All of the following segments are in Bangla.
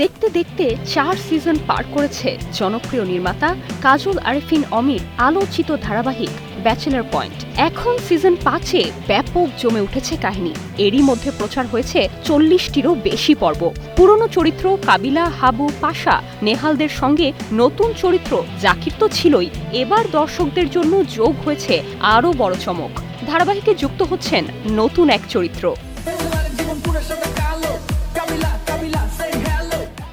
দেখতে দেখতে 4 সিজন পার করেছে জনপ্রিয় নির্মাতা কাজল আরেফিন অমির আলোচিত ধারাবাহিক ব্যাচেলর পয়েন্ট। এখন সিজন 5-এ ব্যাপক জমে উঠেছে কাহিনী। এরই মধ্যে প্রচার হয়েছে 40টিরও বেশি পর্ব। পুরনো চরিত্র কাবিলা, হাবু, পাশা, নেহালদের সঙ্গে নতুন চরিত্র জাকির তো ছিলই, এবার দর্শকদের জন্য যোগ হয়েছে আরও বড় চমক। ধারাবাহিকে যুক্ত হচ্ছেন নতুন এক চরিত্র।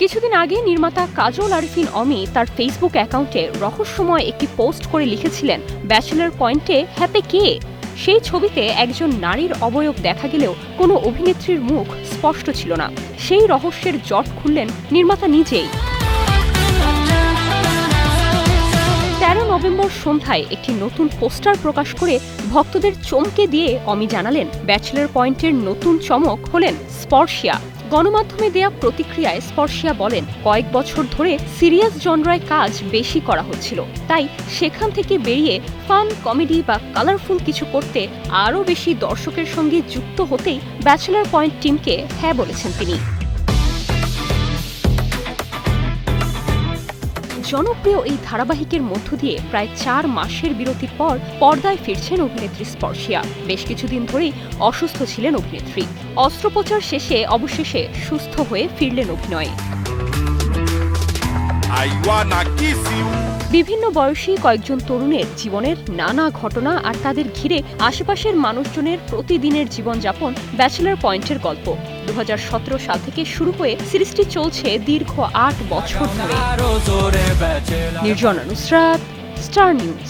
কিছুদিন আগে নির্মাতা কাজল আরেফিন অমি তার ফেসবুক অ্যাকাউন্টে রহস্যময় একটি পোস্ট করে লিখেছিলেন, ব্যাচেলর পয়েন্টে হ্যাপে কে? সেই ছবিতে একজন নারীর অবয়ব দেখা গেলেও কোনো অভিনেত্রীর মুখ স্পষ্ট ছিল না। সেই রহস্যের জট খুললেন নির্মাতা নিজেই। 13 নভেম্বর সন্ধ্যায় একটি নতুন পোস্টার প্রকাশ করে ভক্তদের চমকে দিয়ে অমি জানালেন, ব্যাচেলর পয়েন্টের নতুন চমক হলেন স্পর্শিয়া। গণমাধ্যমে দেয়া প্রতিক্রিয়ায় স্পর্শিয়া বলেন, কয়েক বছর ধরে সিরিয়াস জনরায় কাজ বেশি করা হচ্ছিল, তাই সেখান থেকে বেরিয়ে ফান, কমেডি বা কালারফুল কিছু করতে আরও বেশি দর্শকের সঙ্গে যুক্ত হতেই ব্যাচেলর পয়েন্ট টিমকে হ্যাঁ বলেছেন তিনি। জনপ্রিয় এই ধারাবাহিকের মধ্য দিয়ে প্রায় 4 মাসের বিরতির পর পর্দায় ফিরছেন অভিনেত্রী স্পর্শিয়া। বেশ কিছুদিন ধরেই অসুস্থ ছিলেন অভিনেত্রী। অস্ত্রোপচার শেষে অবশেষে সুস্থ হয়ে ফিরলেন অভিনয়ে। বিভিন্ন বয়সী কয়েকজন তরুণের জীবনের নানা ঘটনা আর তাদের ঘিরে আশেপাশের মানুষজনের প্রতিদিনের জীবনযাপন ব্যাচেলর পয়েন্টের গল্প। 2017 সাল থেকে শুরু হয়ে সিরিজটি চলছে দীর্ঘ 8 বছর ধরে। Nirjona Nusrat, star news.